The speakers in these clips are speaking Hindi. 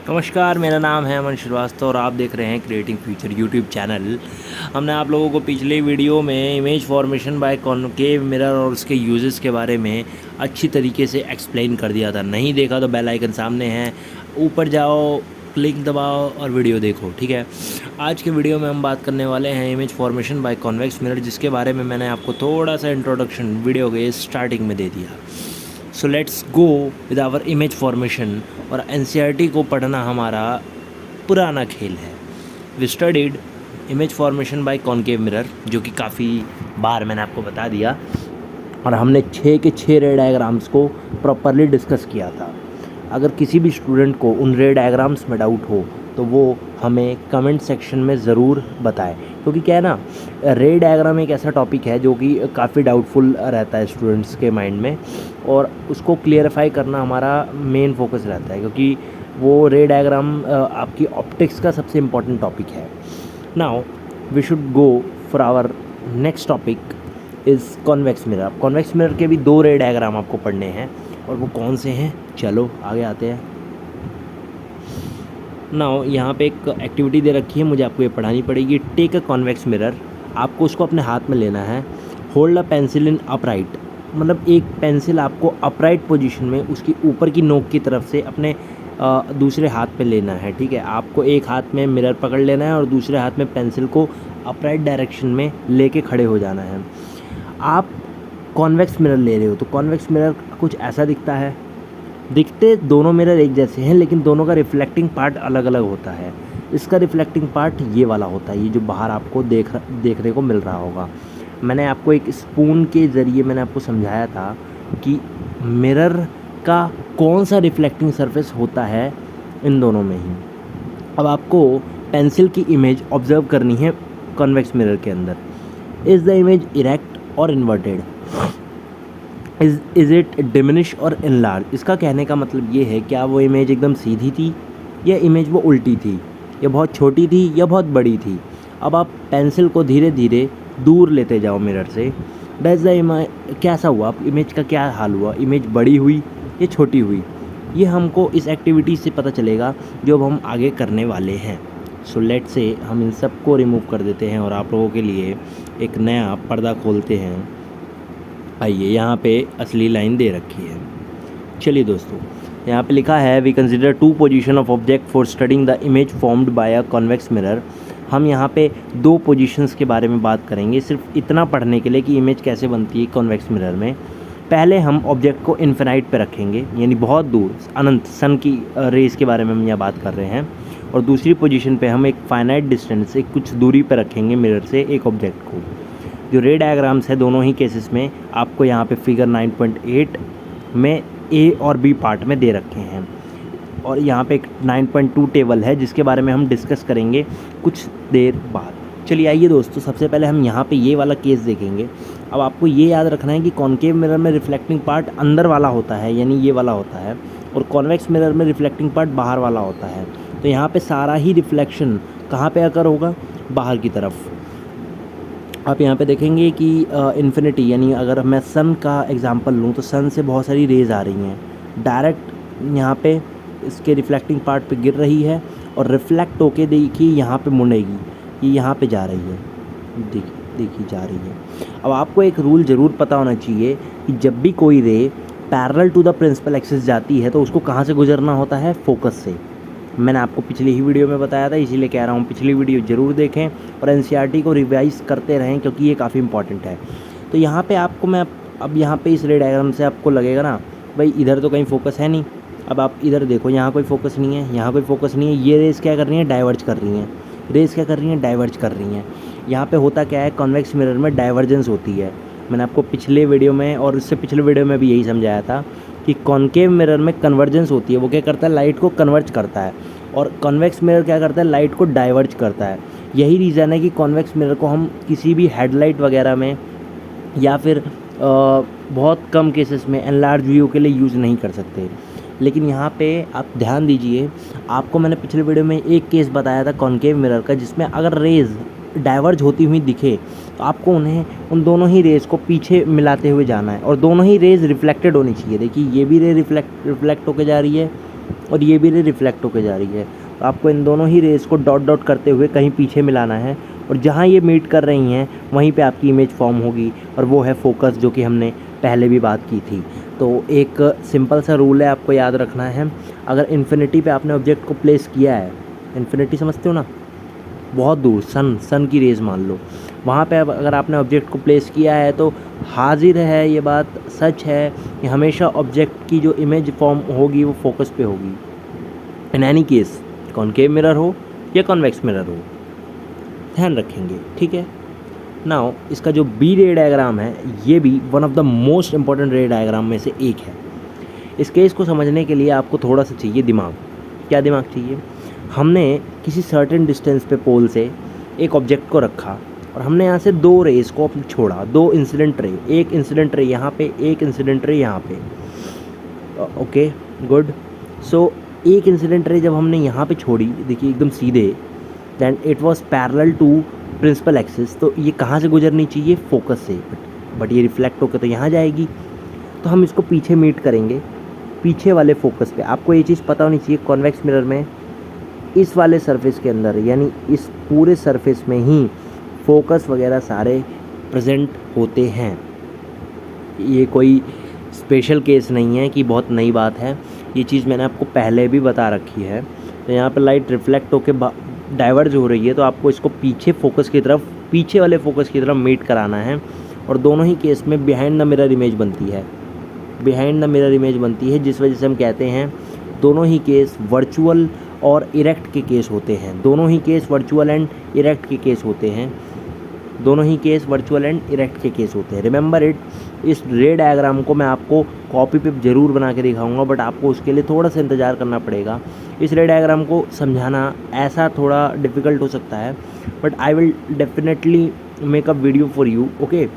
नमस्कार, मेरा नाम है अमन श्रीवास्तव और आप देख रहे हैं क्रिएटिंग फ्यूचर यूट्यूब चैनल। हमने आप लोगों को पिछले वीडियो में image formation by concave mirror और उसके यूजेस के बारे में अच्छी तरीके से एक्सप्लेन कर दिया था। नहीं देखा तो बेल आइकन सामने है, वीडियो जाओ, क्लिक दबाओ और वीडियो देखो, ठीक है। आज के वीडियो में हम बात करने वाले हैं image formation by convex mirror, जिसके बारे में मैंने आपको थोड़ा सा इंट्रोडक्शन वीडियो के स्टार्टिंग में दे दिया। So let's go with our image formation. और एनसीईआरटी को पढ़ना हमारा पुराना खेल है। We studied image formation by concave mirror, जो कि काफ़ी बार मैंने आपको बता दिया, और हमने 6 के 6 रे डायग्राम्स को प्रॉपरली डिस्कस किया था। अगर किसी भी स्टूडेंट को उन रे डायग्राम्स में डाउट हो तो वो हमें कमेंट सेक्शन में ज़रूर बताएं, क्योंकि क्या है ना, रे डायग्राम एक ऐसा टॉपिक है जो कि काफ़ी डाउटफुल रहता है स्टूडेंट्स के माइंड में, और उसको क्लियरिफाई करना हमारा मेन फोकस रहता है, क्योंकि वो रे डायग्राम आपकी ऑप्टिक्स का सबसे इम्पॉर्टेंट टॉपिक है। Now we should go for our next topic is convex mirror. Convex mirror के भी 2 रे डायग्राम आपको पढ़ने हैं, और वो कौन से हैं, चलो आगे आते हैं। नाउ यहाँ पे एक एक्टिविटी दे रखी है, मुझे आपको ये पढ़ानी पड़ेगी। टेक अ कॉन्वेक्स मिरर, आपको उसको अपने हाथ में लेना है। Hold a pencil in upright, मतलब एक पेंसिल आपको अपराइट पोजीशन में उसकी ऊपर की नोक की तरफ से अपने दूसरे हाथ पे लेना है, ठीक है। आपको एक हाथ में मिरर पकड़ लेना है और दूसरे हाथ में पेंसिल को अपराइट डायरेक्शन में लेके खड़े हो जाना है। आप कॉन्वेक्स मिरर ले रहे हो तो कॉन्वेक्स मिरर कुछ ऐसा दिखता है। दिखते दोनों मिरर एक जैसे हैं, लेकिन दोनों का रिफ्लेक्टिंग पार्ट अलग अलग होता है। इसका रिफ्लेक्टिंग पार्ट ये वाला होता है, ये जो बाहर आपको देखने को मिल रहा होगा। मैंने आपको एक स्पून के ज़रिए मैंने आपको समझाया था कि मिरर का कौन सा रिफ्लेक्टिंग सरफेस होता है इन दोनों में ही। अब आपको पेंसिल की इमेज ऑब्जर्व करनी है कॉन्वेक्स मिरर के अंदर। इज़ द इमेज इरेक्ट और इन्वर्टेड, इज़ इट डिमिनिश और इनलार्ज। इसका कहने का मतलब ये है, क्या वो इमेज एकदम सीधी थी या इमेज वो उल्टी थी, या बहुत छोटी थी या बहुत बड़ी थी। अब आप पेंसिल को धीरे धीरे दूर लेते जाओ मिरर से। डज द इमेज, कैसा हुआ इमेज का, क्या हाल हुआ, इमेज बड़ी हुई या छोटी हुई, ये हमको इस एक्टिविटी से पता चलेगा जो अब हम आगे करने वाले हैं। सो लेट से हम इन सब को रिमूव कर देते हैं और आप लोगों के लिए एक नया पर्दा खोलते हैं। आइए, यहाँ पे असली लाइन दे रखी है। चलिए दोस्तों, यहाँ पे लिखा है we consider 2 position of object for studying the image formed by a convex mirror. हम यहाँ पे 2 पोजीशंस के बारे में बात करेंगे, सिर्फ इतना पढ़ने के लिए कि इमेज कैसे बनती है कॉन्वेक्स मिरर में। पहले हम ऑब्जेक्ट को इन्फिनाइट पे रखेंगे, यानी बहुत दूर, अनंत, सन की रेस के बारे में हम यहाँ बात कर रहे हैं। और दूसरी पोजीशन पे हम एक फाइनाइट डिस्टेंस, एक कुछ दूरी पर रखेंगे मिरर से एक ऑब्जेक्ट को। जो रे डायग्राम्स है दोनों ही केसेस में आपको यहाँ पे फिगर 9.8 में ए और बी पार्ट में दे रखे हैं, और यहाँ पे एक 9.2 टेबल है जिसके बारे में हम डिस्कस करेंगे कुछ देर बाद। चलिए आइए दोस्तों, सबसे पहले हम यहाँ पे ये वाला केस देखेंगे। अब आपको ये याद रखना है कि कॉनकेव मिरर में रिफ्लेक्टिंग पार्ट अंदर वाला होता है, यानी ये वाला होता है, और कॉन्वेक्स मिरर में रिफ्लेक्टिंग पार्ट बाहर वाला होता है। तो यहाँ पे सारा ही रिफ्लेक्शन कहाँ पे आकर होगा, बाहर की तरफ। आप यहाँ पे देखेंगे कि इन्फिनिटी, यानी अगर मैं सन का एग्जांपल लूँ तो सन से बहुत सारी रेज़ आ रही हैं, डायरेक्ट यहाँ पे इसके रिफ्लेक्टिंग पार्ट पे गिर रही है, और रिफ्लेक्ट होके देखिए यहाँ पे मुड़ेगी, ये यहाँ पे जा रही है, देखिए जा रही है। अब आपको एक रूल ज़रूर पता होना चाहिए कि जब भी कोई ray parallel to the principal axis जाती है तो उसको कहाँ से गुजरना होता है, फोकस से। मैंने आपको पिछली ही वीडियो में बताया था, इसीलिए कह रहा हूँ पिछली वीडियो ज़रूर देखें और एनसीईआरटी को रिवाइज करते रहें, क्योंकि ये काफ़ी इंपॉर्टेंट है। तो यहाँ पे आपको मैं अब यहाँ पे इस रे डायग्राम से आपको लगेगा ना, भाई इधर तो कहीं फोकस है नहीं। अब आप इधर देखो, यहाँ कोई फोकस नहीं है, यहाँ कोई फोकस नहीं है। ये रेस क्या कर रही हैं, डाइवर्ज कर रही हैं। रेस क्या कर रही हैं, डाइवर्ज कर रही हैं। यहाँ पे होता क्या है, कॉन्वेक्स मिरर में डाइवर्जेंस होती है। मैंने आपको पिछले वीडियो में और उससे पिछले वीडियो में भी यही समझाया था कि कॉनकेव मिरर में कन्वर्जेंस होती है। वो क्या करता है, लाइट को कन्वर्ज करता है, और कॉन्वेक्स मिरर क्या करता है, लाइट को डाइवर्ज करता है। यही रीज़न है कि कॉन्वेक्स मिरर को हम किसी भी हेडलाइट वगैरह में या फिर बहुत कम केसेस में एनलार्ज व्यू के लिए यूज़ नहीं कर सकते। लेकिन यहाँ पे आप ध्यान दीजिए, आपको मैंने पिछले वीडियो में एक केस बताया था कॉनकेव मिरर का, जिसमें अगर रेज़ डाइवर्ज होती हुई दिखे तो आपको उन दोनों ही रेज़ को पीछे मिलाते हुए जाना है, और दोनों ही रेज़ रिफ्लेक्टेड होनी चाहिए। देखिए ये भी रे रिफ्लेक्ट होके जा रही है, और ये भी रे रिफ्लेक्ट होकर जा रही है। तो आपको इन दोनों ही रेज़ को डॉट डॉट करते हुए कहीं पीछे मिलाना है और जहाँ ये मीट कर रही हैं वहीं पे आपकी इमेज फॉर्म होगी, और वो है फोकस, जो कि हमने पहले भी बात की थी। तो एक सिंपल सा रूल है, आपको याद रखना है। अगर इन्फिनिटी पे आपने ऑब्जेक्ट को प्लेस किया है, इन्फिनिटी समझते हो ना, बहुत दूर सन की रेज़ मान लो, वहाँ पे अगर आपने ऑब्जेक्ट को प्लेस किया है तो हाजिर है, ये बात सच है कि हमेशा ऑब्जेक्ट की जो इमेज फॉर्म होगी वो फोकस पे होगी, in any case, concave mirror हो या कॉन्वेक्स मिरर हो, ध्यान रखेंगे, ठीक है। नाउ इसका जो बी रे डायग्राम है, ये भी one of the most important रे डायग्राम में से एक है। इस केस को समझने के लिए आपको थोड़ा सा चाहिए दिमाग। क्या दिमाग चाहिए? हमने किसी सर्टेन डिस्टेंस पे पोल से एक ऑब्जेक्ट को रखा और हमने यहाँ से दो रेस को छोड़ा, दो इंसिडेंट रे, एक इंसिडेंट रे यहाँ पे, एक इंसिडेंट रे यहाँ पे। Okay good. सो एक इंसिडेंट रे जब हमने यहाँ पे छोड़ी, देखिए एकदम सीधे, then it was parallel to principal axis. तो ये कहाँ से गुजरनी चाहिए? फोकस से, बट ये रिफ्लेक्ट होकर तो यहाँ जाएगी। तो हम इसको पीछे मीट करेंगे, पीछे वाले फोकस पे। आपको ये चीज़ पता होनी चाहिए, कॉन्वेक्स मिरर में इस वाले सरफेस के अंदर, यानी इस पूरे सरफेस में ही फोकस वगैरह सारे प्रेजेंट होते हैं। ये कोई स्पेशल केस नहीं है कि बहुत नई बात है, ये चीज़ मैंने आपको पहले भी बता रखी है। तो यहाँ पे लाइट रिफ्लेक्ट होकर डाइवर्ज हो रही है, तो आपको इसको पीछे फोकस की तरफ, पीछे वाले फोकस की तरफ मीट कराना है, और दोनों ही केस में बिहाइंड द मिरर इमेज बनती है, बिहाइंड द मिरर इमेज बनती है, जिस वजह से हम कहते हैं दोनों ही केस वर्चुअल और इरेक्ट के केस होते हैं। दोनों ही केस वर्चुअल एंड इरेक्ट के केस होते हैं, दोनों ही केस वर्चुअल एंड इरेक्ट के केस होते हैं। Remember it. इस रे डायग्राम को मैं आपको कॉपी पे ज़रूर बना के दिखाऊंगा, बट आपको उसके लिए थोड़ा सा इंतज़ार करना पड़ेगा। इस रे डायग्राम को समझाना ऐसा थोड़ा डिफ़िकल्ट हो सकता है, but I will definitely make a video for you. Okay,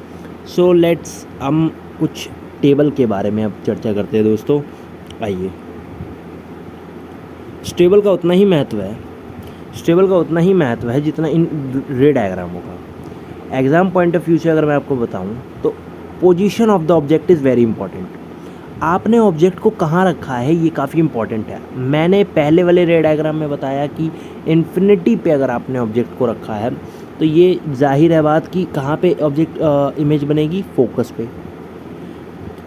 so let's हम कुछ टेबल के बारे में अब चर्चा करते हैं दोस्तों। आइए, स्टेबल का उतना ही महत्व है, स्टेबल का उतना ही महत्व है जितना इन रे डायग्रामों का। एग्ज़ाम पॉइंट ऑफ व्यू से अगर मैं आपको बताऊं तो position of the object is very important. आपने ऑब्जेक्ट को कहाँ रखा है ये काफ़ी इंपॉर्टेंट है। मैंने पहले वाले रे डायग्राम में बताया कि इन्फिनिटी पे अगर आपने ऑब्जेक्ट को रखा है तो ये जाहिर है बात कि कहाँ पे ऑब्जेक्ट इमेज बनेगी? फोकस पे।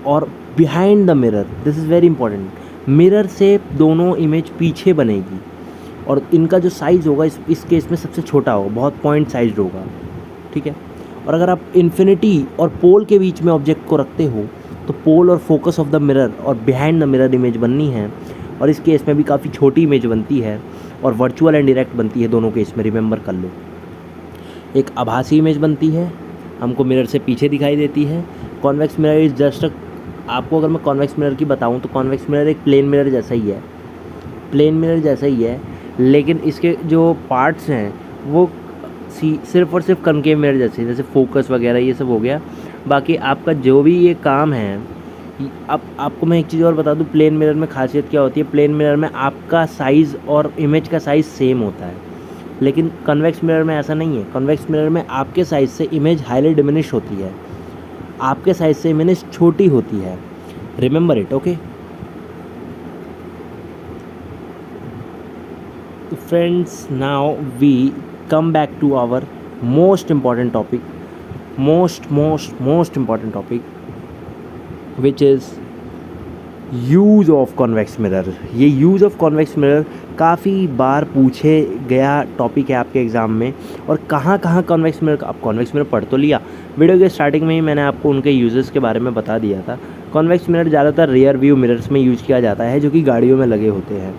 और behind the mirror, this is very important, mirror से दोनों इमेज पीछे बनेगी, और इनका जो साइज़ होगा इस केस में सबसे छोटा होगा, बहुत पॉइंट साइज होगा, ठीक है। और अगर आप इन्फिनिटी और पोल के बीच में ऑब्जेक्ट को रखते हो तो पोल और फोकस ऑफ द मिरर और बिहाइंड द मिरर इमेज बननी है, और इस केस में भी काफ़ी छोटी इमेज बनती है और वर्चुअल एंड डायरेक्ट बनती है दोनों केस में, रिमेंबर कर लो। एक आभासी इमेज बनती है, हमको मिरर से पीछे दिखाई देती है। कॉन्वेक्स मिरर इज जस्ट, आपको अगर मैं कॉन्वेक्स मिरर की बताऊं तो कॉन्वेक्स मिरर एक प्लेन मिरर जैसा ही है, प्लेन मिरर जैसा ही है, लेकिन इसके जो पार्ट्स हैं वो सिर्फ और सिर्फ कनकेव मिरर जैसे फोकस वगैरह ये सब हो गया। बाकी आपका जो भी ये काम है, अब आपको मैं एक चीज़ और बता दूं, प्लेन मिरर में खासियत क्या होती है? प्लेन मिरर में आपका साइज़ और इमेज का साइज़ सेम होता है, लेकिन कन्वेक्स मिरर में ऐसा नहीं है। कन्वेक्स मिरर में आपके साइज़ से इमेज हाईली डिमिनिश होती है, आपके साइज़ से इमेज छोटी होती है, remember it. Okay friends, now we come back to our most important topic, most important topic, which is use of convex mirror. ये यूज़ ऑफ कॉन्वेक्स मिरर काफ़ी बार पूछे गया टॉपिक है आपके एग्ज़ाम में। और कहाँ कहाँ कॉन्वेक्स मिरर, आप कॉन्वेक्स मिरर पढ़ तो लिया, वीडियो के स्टार्टिंग में ही मैंने आपको उनके यूजेस के बारे में बता दिया था। कॉन्वेक्स मिरर ज़्यादातर रियर व्यू मिरर्स में यूज़ किया जाता है, जो कि गाड़ियों में लगे होते हैं।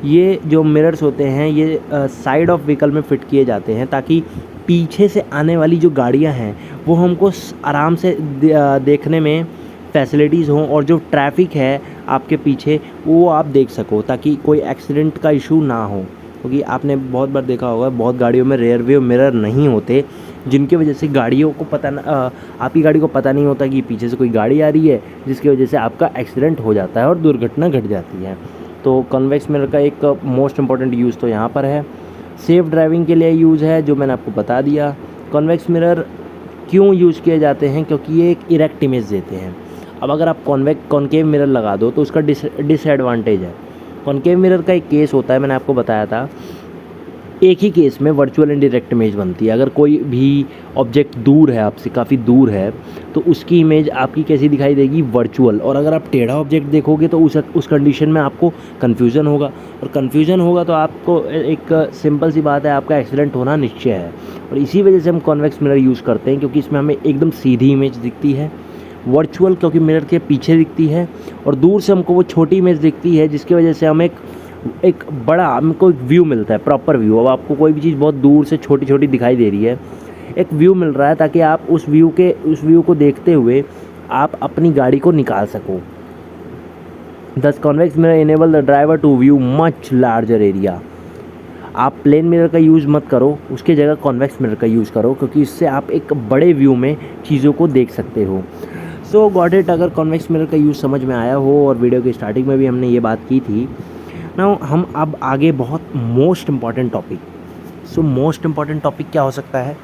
ये जो मिरर्स होते हैं ये साइड ऑफ व्हीकल में फ़िट किए जाते हैं, ताकि पीछे से आने वाली जो गाड़ियाँ हैं वो हमको आराम से देखने में फैसिलिटीज़ हों, और जो ट्रैफिक है आपके पीछे वो आप देख सको, ताकि कोई एक्सीडेंट का इशू ना हो। क्योंकि आपने बहुत बार देखा होगा, बहुत गाड़ियों में रियर व्यू मिरर नहीं होते, जिनकी वजह से गाड़ियों को आपकी गाड़ी को पता नहीं होता कि पीछे से कोई गाड़ी आ रही है, जिसकी वजह से आपका एक्सीडेंट हो जाता है और दुर्घटना घट जाती है। तो कॉन्वेक्स मिरर का एक मोस्ट इंपॉर्टेंट यूज़ तो यहाँ पर है, सेफ़ ड्राइविंग के लिए यूज़ है, जो मैंने आपको बता दिया। कॉन्वेक्स मिरर क्यों यूज़ किए जाते हैं? क्योंकि ये एक इरेक्ट इमेज देते हैं। अब अगर आप कॉन्केव मिरर लगा दो तो उसका डिसएडवांटेज है, कॉनकेव मिरर का एक केस होता है, मैंने आपको बताया था, एक ही केस में वर्चुअल एंड डायरेक्ट इमेज बनती है। अगर कोई भी ऑब्जेक्ट दूर है, आपसे काफ़ी दूर है, तो उसकी इमेज आपकी कैसी दिखाई देगी, वर्चुअल। और अगर आप टेढ़ा ऑब्जेक्ट देखोगे तो उस कंडीशन में आपको कन्फ्यूज़न होगा, और कन्फ्यूज़न होगा तो आपको एक सिंपल सी बात है, आपका एक्सीडेंट होना निश्चय है। और इसी वजह से हम कॉन्वेक्स मिरर यूज़ करते हैं, क्योंकि इसमें हमें एकदम सीधी इमेज दिखती है। वर्चुअल क्योंकि मिरर के पीछे दिखती है, और दूर से हमको वो छोटी इमेज दिखती है, जिसकी वजह से हम एक बड़ा हमको एक व्यू मिलता है, प्रॉपर व्यू। अब आपको कोई भी चीज़ बहुत दूर से छोटी छोटी दिखाई दे रही है, एक व्यू मिल रहा है, ताकि आप उस व्यू को देखते हुए आप अपनी गाड़ी को निकाल सको। Thus convex mirror enable the driver to view much larger area. आप प्लेन मिरर का यूज़ मत करो, उसके जगह कॉन्वेक्स मिरर का यूज़ करो, क्योंकि इससे आप एक बड़े व्यू में चीज़ों को देख सकते हो। सो गॉट इट। अगर कॉन्वेक्स मिरर का यूज़ समझ में आया हो, और वीडियो की स्टार्टिंग में भी हमने ये बात की थी ना, हम अब आगे बहुत most important topic. So most important topic क्या हो सकता है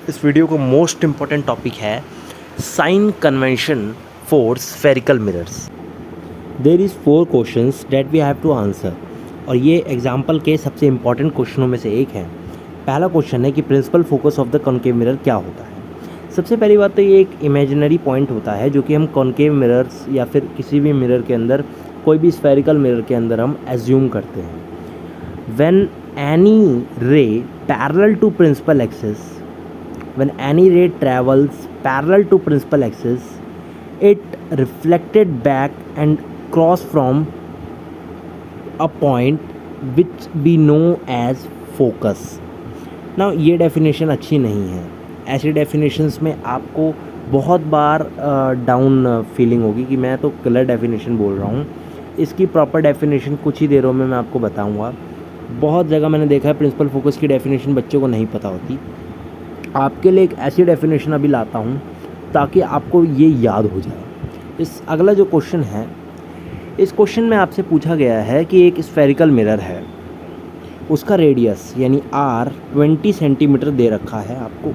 इस वीडियो को? मोस्ट इम्पॉर्टेंट टॉपिक है sign convention for spherical mirrors. There is 4 questions that we have to answer, और ये एग्जाम्पल के सबसे इम्पॉर्टेंट क्वेश्चनों में से एक है। पहला क्वेश्चन है कि principal focus of the concave mirror क्या होता है। सबसे पहली बात तो ये एक इमेजिनरी पॉइंट होता है, जो कि हम कॉनकेव मिरर्स या फिर किसी भी मिरर के अंदर, कोई भी स्फेरिकल मिरर के अंदर हम एज्यूम करते हैं। When any ray parallel to principal axis, when any ray travels parallel to principal axis, it reflected back and cross from a point which we know as focus. ना ये डेफिनेशन अच्छी नहीं है। ऐसी डेफिनेशंस में आपको बहुत बार डाउन फीलिंग होगी कि मैं तो गलत डेफिनेशन बोल रहा हूँ। इसकी प्रॉपर डेफिनेशन कुछ ही देरों में मैं आपको बताऊंगा। बहुत जगह मैंने देखा है प्रिंसिपल फोकस की डेफिनेशन बच्चों को नहीं पता होती। आपके लिए एक ऐसी डेफिनेशन अभी लाता हूँ ताकि आपको ये याद हो जाए। इस अगला जो क्वेश्चन है, इस क्वेश्चन में आपसे पूछा गया है कि एक स्फेरिकल मिरर है, उसका रेडियस यानी आर 20 सेंटीमीटर दे रखा है आपको।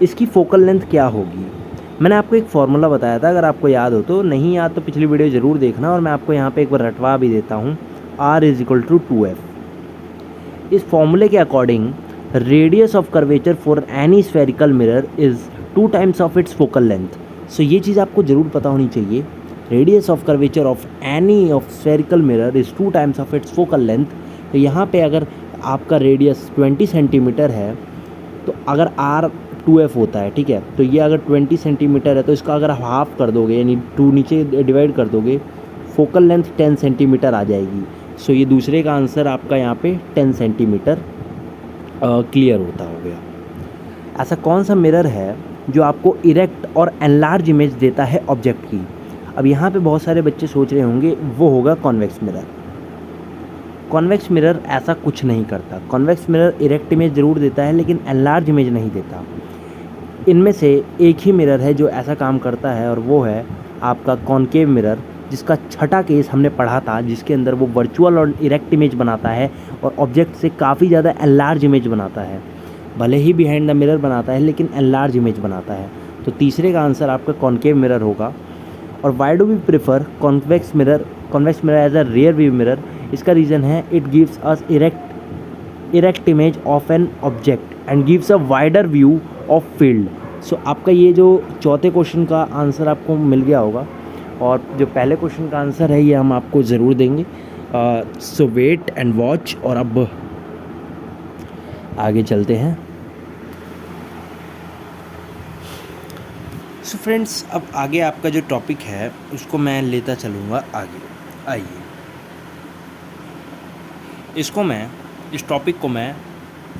इसकी फोकल लेंथ क्या होगी? मैंने आपको एक फार्मूला बताया था, अगर आपको याद हो तो। नहीं याद तो पिछली वीडियो ज़रूर देखना, और मैं आपको यहाँ पे एक बार रटवा भी देता हूँ। R = 2F। इस फॉर्मूले के according radius of curvature for any spherical mirror is 2 times of its focal length. So ये चीज़ आपको ज़रूर पता होनी चाहिए। Radius of curvature of any of spherical mirror is 2 times of its focal length. तो यहाँ पे अगर आपका रेडियस 20 सेंटीमीटर है, तो अगर R 2F होता है, ठीक है, तो ये अगर 20 सेंटीमीटर है, तो इसका अगर हाफ कर दोगे, यानी 2 नीचे डिवाइड कर दोगे, फोकल लेंथ 10 सेंटीमीटर आ जाएगी। सो ये दूसरे का आंसर आपका यहाँ पे 10 सेंटीमीटर क्लियर होता हो गया। ऐसा कौन सा मिरर है जो आपको इरेक्ट और एनलार्ज इमेज देता है ऑब्जेक्ट की? अब यहाँ पे बहुत सारे बच्चे सोच रहे होंगे वो होगा कॉन्वेक्स मिरर। कॉन्वेक्स मिरर ऐसा कुछ नहीं करता। कॉन्वेक्स मिरर इरेक्ट इमेज ज़रूर देता है, लेकिन एनलार्ज इमेज नहीं देता। इनमें से एक ही मिरर है जो ऐसा काम करता है, और वो है आपका कॉनकेव मिरर, जिसका छठा केस हमने पढ़ा था, जिसके अंदर वो वर्चुअल और इरेक्ट इमेज बनाता है और ऑब्जेक्ट से काफ़ी ज़्यादा एनलार्ज इमेज बनाता है। भले ही बिहाइंड द मिरर बनाता है, लेकिन एनलार्ज इमेज बनाता है। तो तीसरे का आंसर आपका कॉनकेव मिरर होगा। और why do we prefer convex mirror as a rear view mirror? इसका रीज़न है it gives us erect image of an object and gives a wider view of field. So आपका ये जो चौथे क्वेश्चन का आंसर आपको मिल गया होगा, और जो पहले क्वेश्चन का आंसर है ये हम आपको ज़रूर देंगे। सो वेट एंड वॉच। और अब आगे चलते हैं। सो फ्रेंड्स, अब आगे आपका जो टॉपिक है उसको मैं लेता चलूँगा आगे। आइए, इस टॉपिक को मैं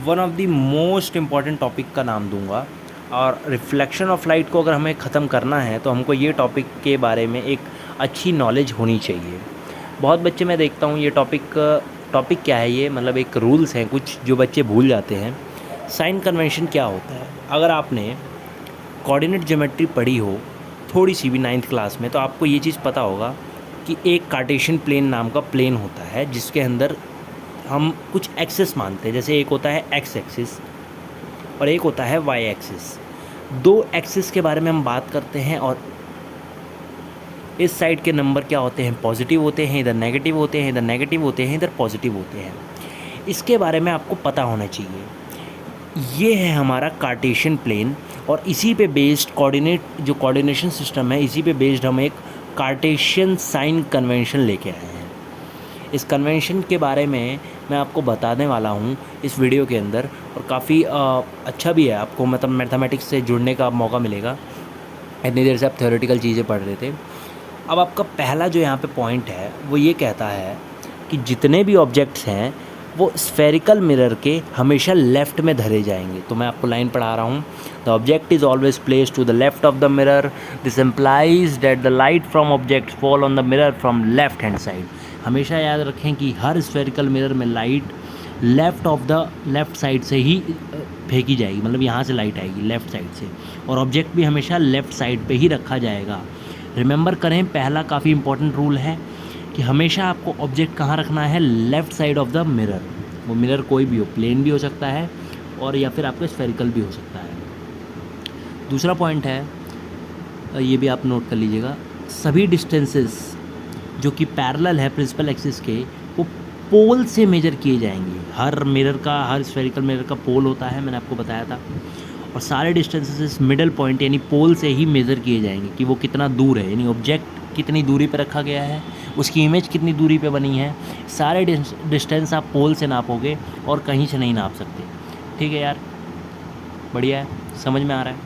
one of the most important topic का नाम दूंगा। और रिफ्लेक्शन ऑफ लाइट को अगर हमें ख़त्म करना है तो हमको ये टॉपिक के बारे में एक अच्छी नॉलेज होनी चाहिए। बहुत बच्चे मैं देखता हूँ ये टॉपिक क्या है, ये मतलब एक रूल्स हैं कुछ जो बच्चे भूल जाते हैं। साइन कन्वेंशन क्या होता है? अगर आपने कोऑर्डिनेट ज्योमेट्री पढ़ी हो थोड़ी सी भी 9th क्लास में, तो आपको ये चीज़ पता होगा कि एक कार्टेशियन प्लेन नाम का प्लेन होता है, जिसके अंदर हम कुछ एक्सिस मानते हैं। जैसे एक होता है एक्स एक्सिस और एक होता है वाई एक्सिस। 2 एक्सिस के बारे में हम बात करते हैं, और इस साइड के नंबर क्या होते हैं, पॉजिटिव होते हैं, इधर नेगेटिव होते हैं, इधर नेगेटिव होते हैं, इधर पॉजिटिव होते हैं। इसके बारे में आपको पता होना चाहिए। ये है हमारा कार्टेशियन प्लेन और इसी पे बेस्ड जो कोऑर्डिनेशन सिस्टम है, इसी पे बेस्ड हम एक कार्टेशियन साइन कन्वेंशन लेके आए हैं। इस कन्वेंशन के बारे में मैं आपको बताने वाला हूँ इस वीडियो के अंदर, और काफ़ी अच्छा भी है, आपको मतलब मैथमेटिक्स से जुड़ने का मौका मिलेगा। इतनी देर से आप थ्योरेटिकल चीज़ें पढ़ रहे थे। अब आपका पहला जो यहाँ पे पॉइंट है वो ये कहता है कि जितने भी ऑब्जेक्ट्स हैं वो स्फेरिकल मिरर के हमेशा लेफ़्ट में धरे जाएंगे। तो मैं आपको लाइन पढ़ा रहा हूँ। The object is always placed to the left of the mirror. This implies that the light from object fall on the mirror from left hand side. हमेशा याद रखें कि हर स्फेरिकल मिरर में लाइट लेफ़्ट साइड से ही फेंकी जाएगी, मतलब यहाँ से लाइट आएगी लेफ़्ट साइड से, और ऑब्जेक्ट भी हमेशा लेफ़्ट साइड पे ही रखा जाएगा। रिमेंबर करें, पहला काफ़ी इंपॉर्टेंट रूल है कि हमेशा आपको ऑब्जेक्ट कहाँ रखना है, left side of the mirror. वो मिरर कोई भी हो, प्लेन भी हो सकता है और या फिर आपका स्फेरिकल भी हो सकता है। दूसरा पॉइंट है, ये भी आप नोट कर लीजिएगा, सभी डिस्टेंसेस जो कि पैरेलल है प्रिंसिपल एक्सिस के, वो पोल से मेजर किए जाएंगे। हर स्फेरिकल मिरर का पोल होता है, मैंने आपको बताया था, और सारे डिस्टेंसेस मिडल पॉइंट यानी पोल से ही मेज़र किए जाएंगे कि वो कितना दूर है, यानी ऑब्जेक्ट कितनी दूरी पर रखा गया है, उसकी इमेज कितनी दूरी पे बनी है। सारे डिस्टेंस आप पोल से नापोगे और कहीं से नहीं नाप सकते। ठीक है यार, बढ़िया है, समझ में आ रहा है।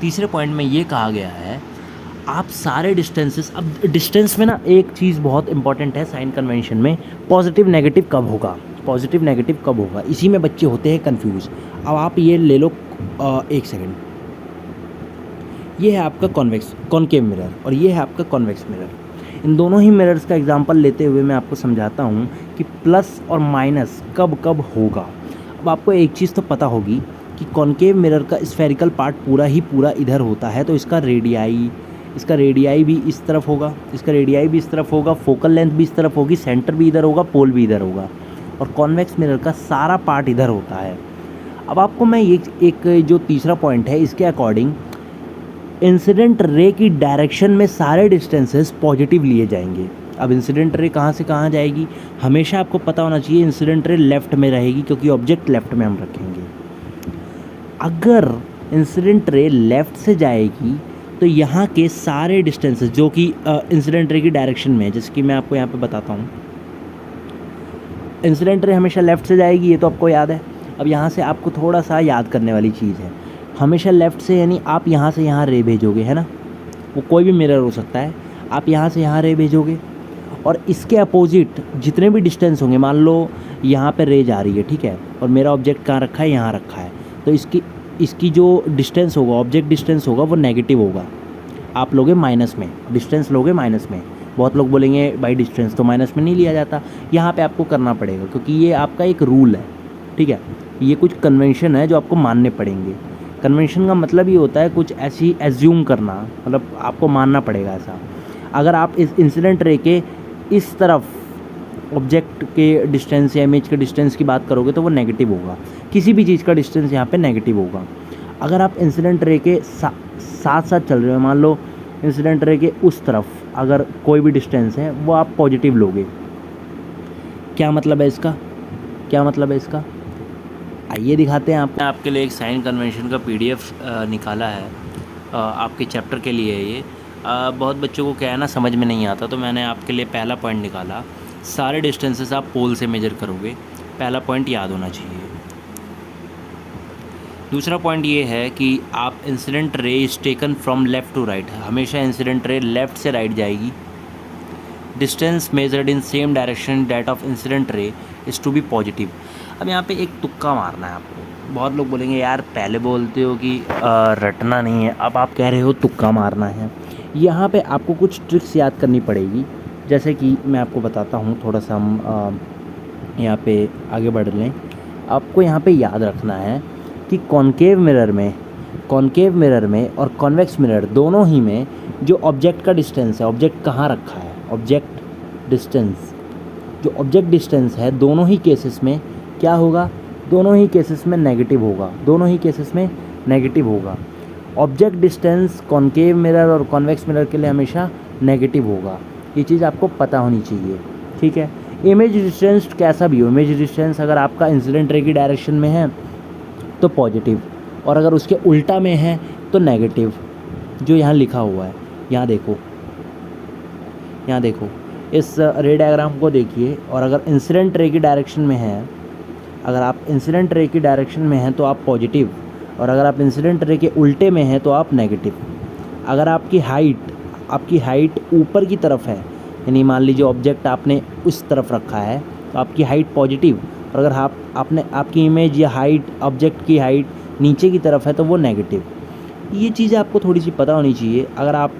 तीसरे पॉइंट में ये कहा गया है, आप सारे डिस्टेंसेस, अब डिस्टेंस में ना एक चीज़ बहुत इंपॉर्टेंट है साइन कन्वेंशन में, पॉजिटिव नेगेटिव कब होगा, पॉजिटिव नेगेटिव कब होगा, इसी में बच्चे होते हैं कंफ्यूज। अब आप ये ले लो, एक सेकंड, ये है आपका कॉनकेव मिरर और ये है आपका कॉन्वेक्स मिरर। इन दोनों ही मिरर्स का एग्जांपल लेते हुए मैं आपको समझाता हूँ कि प्लस और माइनस कब कब होगा। अब आपको एक चीज़ तो पता होगी कि कॉनकेव मिरर का स्फेरिकल पार्ट पूरा ही पूरा इधर होता है, तो इसका रेडियाई भी इस तरफ होगा, इसका रेडियाई भी इस तरफ होगा, फोकल लेंथ भी इस तरफ होगी, सेंटर भी इधर होगा, पोल भी इधर होगा, और कॉन्वेक्स मिरर का सारा पार्ट इधर होता है। अब आपको मैं ये एक जो तीसरा पॉइंट है, इसके अकॉर्डिंग इंसिडेंट रे की डायरेक्शन में सारे डिस्टेंसेस पॉजिटिव लिए जाएंगे। अब इंसिडेंट रे कहाँ से कहाँ जाएगी, हमेशा आपको पता होना चाहिए इंसिडेंट रे लेफ़्ट में रहेगी, क्योंकि ऑब्जेक्ट लेफ़्ट में हम रखेंगे। अगर इंसिडेंट रे लेफ़्ट से जाएगी तो यहाँ के सारे डिस्टेंसेस जो कि इंसिडेंट रे की डायरेक्शन में है, जैसे कि मैं आपको यहाँ पे बताता हूँ, इंसिडेंट रे हमेशा लेफ़्ट से जाएगी, ये तो आपको याद है। अब यहाँ से आपको थोड़ा सा याद करने वाली चीज़ है, हमेशा लेफ़्ट से, यानी आप यहाँ से यहाँ रे भेजोगे, है ना, वो कोई भी मिरर हो सकता है, आप यहाँ से यहाँ रे भेजोगे, और इसके अपोजिट जितने भी डिस्टेंस होंगे, मान लो यहाँ पे रे जा रही है, ठीक है, और मेरा ऑब्जेक्ट कहाँ रखा है, यहाँ रखा है, तो इसकी जो डिस्टेंस होगा, ऑब्जेक्ट डिस्टेंस होगा, वो नेगेटिव होगा। आप लोगे माइनस में, डिस्टेंस लोगे माइनस में। बहुत लोग बोलेंगे भाई डिस्टेंस तो माइनस में नहीं लिया जाता, यहाँ पे आपको करना पड़ेगा, क्योंकि ये आपका एक रूल है, ठीक है, ये कुछ कन्वेंशन है जो आपको मानने पड़ेंगे। कन्वेंशन का मतलब ये होता है कुछ ऐसी एज्यूम करना, मतलब आपको मानना पड़ेगा ऐसा। अगर आप इस इंसिडेंट रे के इस तरफ ऑब्जेक्ट के डिस्टेंस या इमेज के डिस्टेंस की बात करोगे तो वो नेगेटिव होगा, किसी भी चीज़ का डिस्टेंस यहाँ पे नेगेटिव होगा। अगर आप इंसिडेंट रे के साथ साथ चल रहे हो, मान लो इंसिडेंट रे के उस तरफ अगर कोई भी डिस्टेंस है, वो आप पॉजिटिव लोगे। क्या मतलब है इसका, क्या मतलब है इसका, आइए दिखाते हैं आपको। आपके लिए एक साइन कन्वेंशन का PDF निकाला है, आपके चैप्टर के लिए है ये। बहुत बच्चों को क्या है ना, समझ में नहीं आता, तो मैंने आपके लिए पहला पॉइंट निकाला, सारे डिस्टेंसेस आप पोल से मेजर करोगे, पहला पॉइंट याद होना चाहिए। दूसरा पॉइंट ये है कि आप incident ray is taken from left to right, हमेशा इंसिडेंट रे लेफ़्ट से राइट जाएगी। Distance measured in same direction that of incident ray is to be positive. अब यहाँ पे एक तुक्का मारना है आपको। बहुत लोग बोलेंगे यार पहले बोलते हो कि रटना नहीं है, अब आप कह रहे हो तुक्का मारना है। यहाँ पे आपको कुछ ट्रिक्स याद करनी पड़ेगी, जैसे कि मैं आपको बताता हूँ, थोड़ा सा हम यहाँ पे आगे बढ़ लें। आपको यहाँ पे याद रखना है कि कॉनकेव मिरर में और कॉन्वेक्स मिरर दोनों ही में जो ऑब्जेक्ट का डिस्टेंस है, ऑब्जेक्ट कहाँ रखा है, ऑब्जेक्ट डिस्टेंस है, दोनों ही केसेस में क्या होगा, दोनों ही केसेस में नेगेटिव होगा। ऑब्जेक्ट डिस्टेंस कॉनकेव मिरर और कॉन्वेक्स मिरर के लिए हमेशा नेगेटिव होगा। ये चीज़ आपको पता होनी चाहिए, ठीक है। इमेज डिस्टेंस कैसा भी हो, इमेज डिस्टेंस अगर आपका इंसिडेंट रे की डायरेक्शन में है तो पॉजिटिव, और अगर उसके उल्टा में है तो नेगेटिव, जो यहाँ लिखा हुआ है। यहाँ देखो, यहाँ देखो, इस रे डायग्राम को देखिए, और अगर इंसिडेंट रे की डायरेक्शन में है, अगर आप इंसिडेंट रे की डायरेक्शन में हैं तो आप पॉजिटिव, और अगर आप इंसिडेंट रे के उल्टे में हैं तो आप नेगेटिव। अगर आपकी हाइट ऊपर की तरफ है, यानी मान लीजिए ऑब्जेक्ट आपने उस तरफ रखा है तो आपकी हाइट पॉजिटिव, और अगर आपकी इमेज या हाइट, ऑब्जेक्ट की हाइट नीचे की तरफ है तो वो नेगेटिव। ये चीज़ें आपको थोड़ी सी पता होनी चाहिए। अगर आप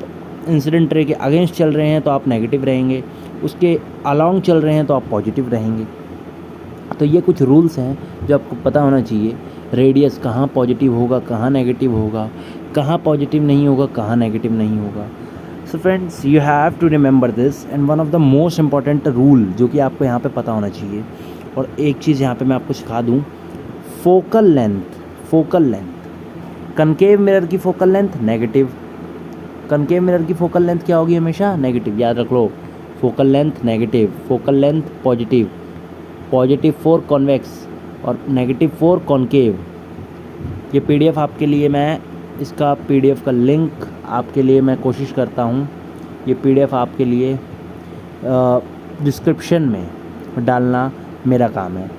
इंसिडेंट रे के अगेंस्ट चल रहे हैं तो आप नेगेटिव रहेंगे, उसके अलॉन्ग चल रहे हैं तो आप पॉजिटिव रहेंगे। तो ये कुछ रूल्स हैं जो आपको पता होना चाहिए। रेडियस कहाँ पॉजिटिव होगा, कहाँ नेगेटिव होगा, कहाँ पॉजिटिव नहीं होगा, कहाँ नेगेटिव नहीं होगा। So friends, you have to remember this, and one of the most important rule जो कि आपको यहाँ पे पता होना चाहिए। और एक चीज़ यहाँ पे मैं आपको सिखा दूँ, फोकल लेंथ, कनकेव मिरर की focal length negative, concave mirror की फोकल लेंथ क्या होगी, हमेशा नेगेटिव। याद रख लो, focal length negative, focal length positive, positive for convex और नेगेटिव फॉर कॉनकेव। ये पीडीएफ आपके लिए, मैं इसका पीडीएफ का लिंक आपके लिए मैं कोशिश करता हूँ, ये पीडीएफ आपके लिए डिस्क्रिप्शन में डालना मेरा काम है।